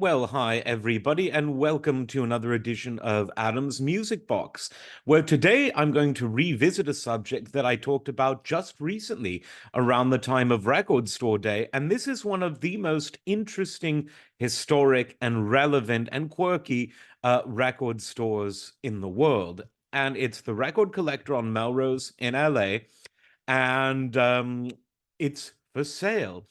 Well, hi, everybody, and welcome to another edition of Adam's Music Box, where today I'm going to revisit a subject that I talked about just recently around the time of Record Store Day. And this is one of the most interesting, historic, and relevant and quirky record stores in the world. And it's the Record Collector on Melrose in LA, and it's for sale.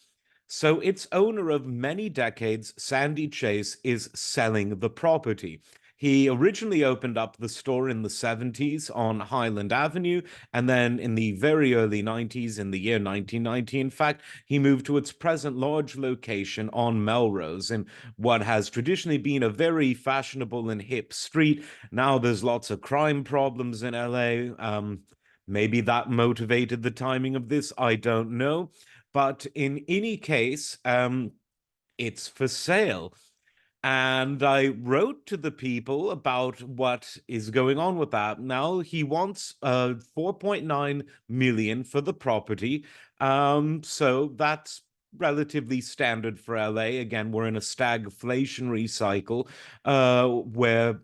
So its owner of many decades, Sandy Chase, is selling the property. He originally opened up the store in the 70s on Highland Avenue, and then in the very early 90s, in the year 1990, in fact, he moved to its present large location on Melrose, in what has traditionally been a very fashionable and hip street. Now there's lots of crime problems in LA. Maybe that motivated the timing of this, I don't know. But in any case, it's for sale. And I wrote to the people about what is going on with that. Now he wants 4.9 million for the property. So that's relatively standard for LA. Again, we're in a stagflationary cycle where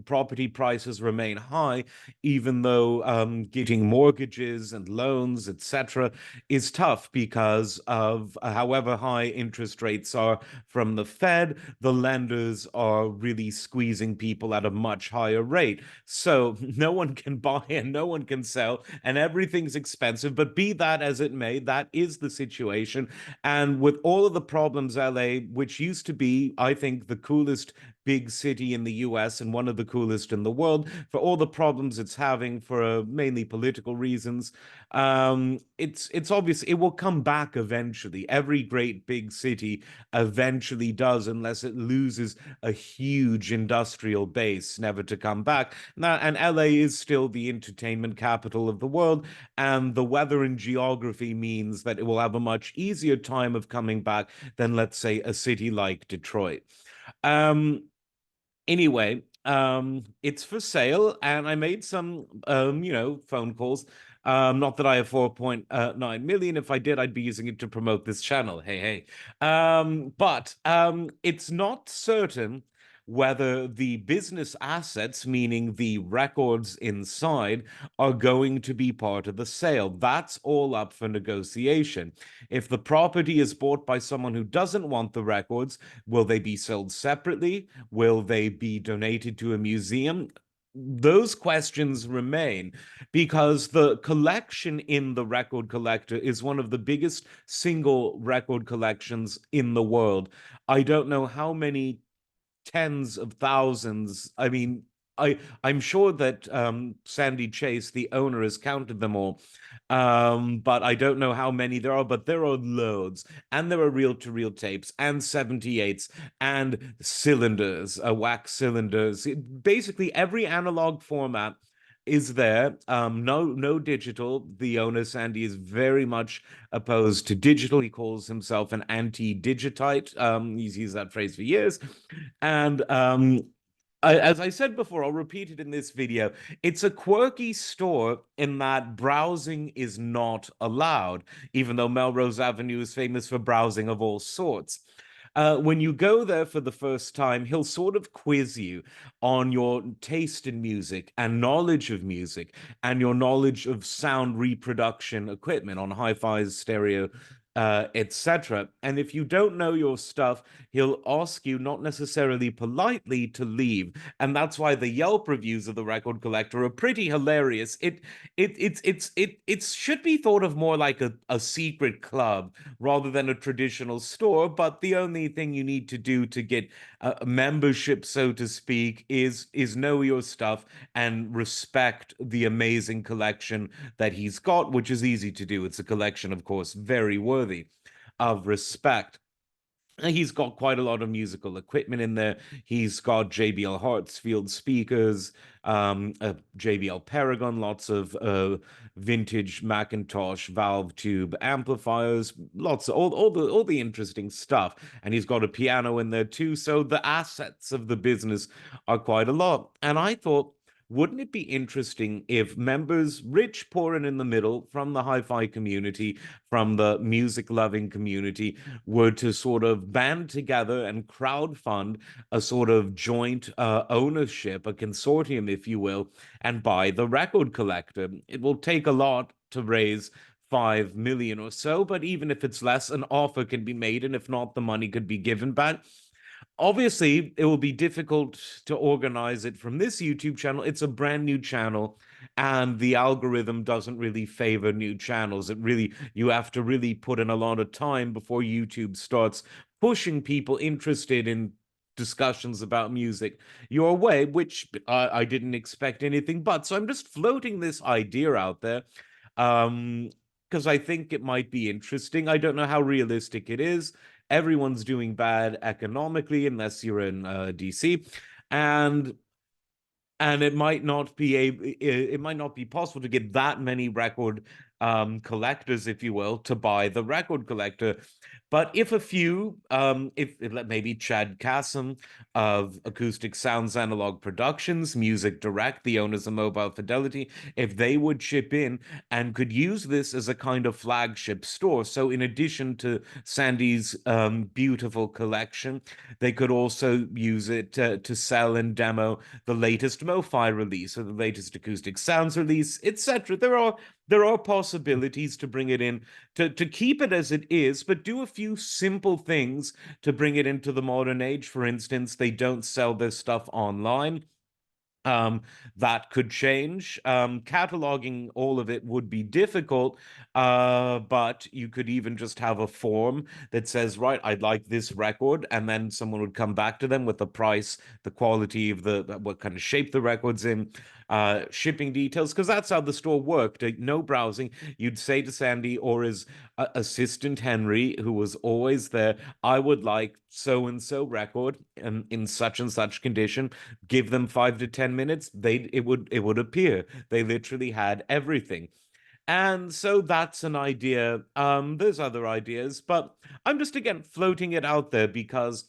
property prices remain high, even though getting mortgages and loans, etc., is tough because of however high interest rates are from the Fed. The lenders are really squeezing people at a much higher rate. So no one can buy and no one can sell, and everything's expensive. But be that as it may, that is the situation. And with all of the problems, LA, which used to be, I think, the coolest big city in the US and one of the coolest in the world, for all the problems it's having for mainly political reasons, it's obvious it will come back eventually. Every great big city eventually does, unless it loses a huge industrial base, never to come back. Now, and LA is still the entertainment capital of the world, and the weather and geography means that it will have a much easier time of coming back than, let's say, a city like Detroit. Um, anyway, it's for sale, and I made some, phone calls. Not that I have 4.9 million. If I did, I'd be using it to promote this channel. Hey, hey. But it's not certain whether the business assets, meaning the records inside, are going to be part of the sale. That's all up for negotiation. If the property is bought by someone who doesn't want the records, will they be sold separately? Will they be donated to a museum? Those questions remain because the collection in the record collector is one of the biggest single record collections in the world. I don't know how many tens of thousands. I mean, I'm sure that Sandy Chase, the owner, has counted them all, but I don't know how many there are. But there are loads, and there are reel-to-reel tapes and 78s and cylinders, wax cylinders. Basically, every analog format is there. No digital. The owner, Sandy, is very much opposed to digital. He calls himself an anti-digitite. He's used that phrase for years. And as I said before, I'll repeat it in this video. It's a quirky store in that browsing is not allowed, even though Melrose Avenue is famous for browsing of all sorts. When you go there for the first time, he'll sort of quiz you on your taste in music and knowledge of music and your knowledge of sound reproduction equipment on hi-fi, stereo, etc. And if you don't know your stuff, he'll ask you, not necessarily politely, to leave. And that's why the Yelp reviews of the record collector are pretty hilarious. It should be thought of more like a secret club rather than a traditional store. But the only thing you need to do to get a membership, so to speak, is know your stuff and respect the amazing collection that he's got, which is easy to do. It's a collection, of course, very worthy of respect. He's got quite a lot of musical equipment in there. He's got JBL Hartsfield speakers, a JBL Paragon, lots of vintage Macintosh valve tube amplifiers, lots of all the interesting stuff. And he's got a piano in there too. So the assets of the business are quite a lot. And I thought, wouldn't it be interesting if members, rich, poor, and in the middle, from the hi-fi community, from the music-loving community, were to sort of band together and crowdfund a sort of joint ownership, a consortium, if you will, and buy the record collector? It will take a lot to raise 5 million or so, but even if it's less, an offer can be made, and if not, the money could be given back. Obviously, it will be difficult to organize it from this YouTube channel. It's a brand new channel, and the algorithm doesn't really favor new channels. It really, you have to really put in a lot of time before YouTube starts pushing people interested in discussions about music your way, which I didn't expect anything but. So I'm just floating this idea out there. Um, because I think it might be interesting. I don't know how realistic it is. Everyone's doing bad economically unless you're in DC, and it might not be it might not be possible to get that many record collectors, if you will, to buy the record collector. But if a few, if maybe Chad Kassem of Acoustic Sounds Analog Productions, Music Direct, the owners of Mobile Fidelity, if they would chip in and could use this as a kind of flagship store. So in addition to Sandy's beautiful collection, they could also use it to sell and demo the latest MoFi release or the latest Acoustic Sounds release, etc. There are possibilities to bring it in, to keep it as it is, but do a few simple things to bring it into the modern age. For instance, they don't sell their stuff online. Um, that could change. Cataloging all of it would be difficult, but you could even just have a form that says, right, I'd like this record, and then someone would come back to them with the price, the quality of what kind of shape the record's in, shipping details, because that's how the store worked. No browsing. You'd say to Sandy or his assistant Henry, who was always there, I would like so and so record in such and such condition. Give them 5 to 10 minutes, it would appear. They literally had everything. And so that's an idea. There's other ideas, but I'm just again floating it out there because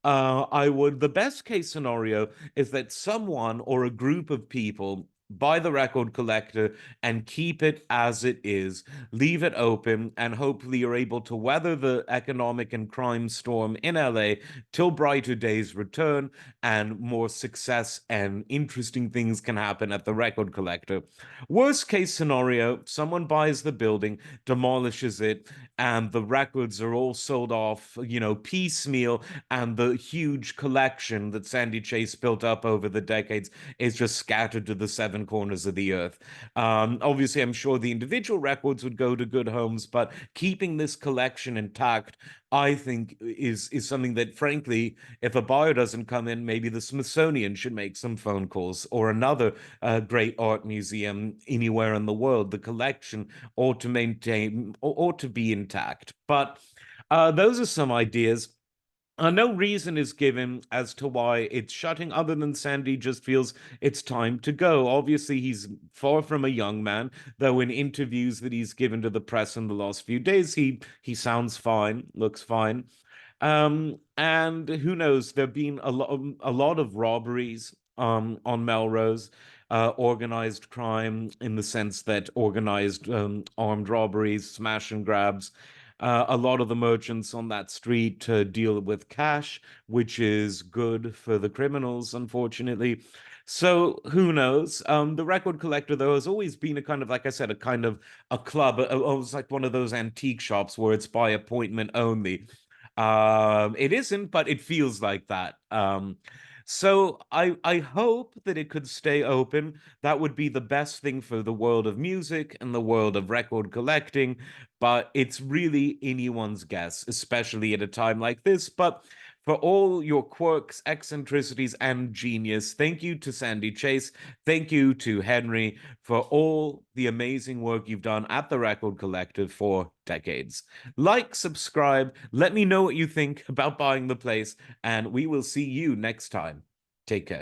the best case scenario is that someone or a group of people buy the record collector and keep it as it is, leave it open, and hopefully you're able to weather the economic and crime storm in LA till brighter days return and more success and interesting things can happen at the record collector. Worst case scenario, someone buys the building, demolishes it, and the records are all sold off, piecemeal, and the huge collection that Sandy Chase built up over the decades is just scattered to the seven corners of the earth. Obviously, I'm sure the individual records would go to good homes, but keeping this collection intact, I think, is something that, frankly, if a buyer doesn't come in, maybe the Smithsonian should make some phone calls, or another great art museum anywhere in the world. The collection ought to be intact. But those are some ideas. No reason is given as to why it's shutting, other than Sandy just feels it's time to go. Obviously, he's far from a young man, though in interviews that he's given to the press in the last few days, he sounds fine, looks fine. And who knows? There've been a lot of robberies on Melrose, organized crime in the sense that organized armed robberies, smash and grabs. A lot of the merchants on that street deal with cash, which is good for the criminals, unfortunately. So who knows? The record collector, though, has always been a kind of, like I said, a kind of a club. It was like one of those antique shops where it's by appointment only. It isn't, but it feels like that. So I hope that it could stay open. That would be the best thing for the world of music and the world of record collecting, but it's really anyone's guess, especially at a time like this. But for all your quirks, eccentricities, and genius, thank you to Sandy Chase. Thank you to Henry for all the amazing work you've done at the Record Collective for decades. Like, subscribe, let me know what you think about buying the place, and we will see you next time. Take care.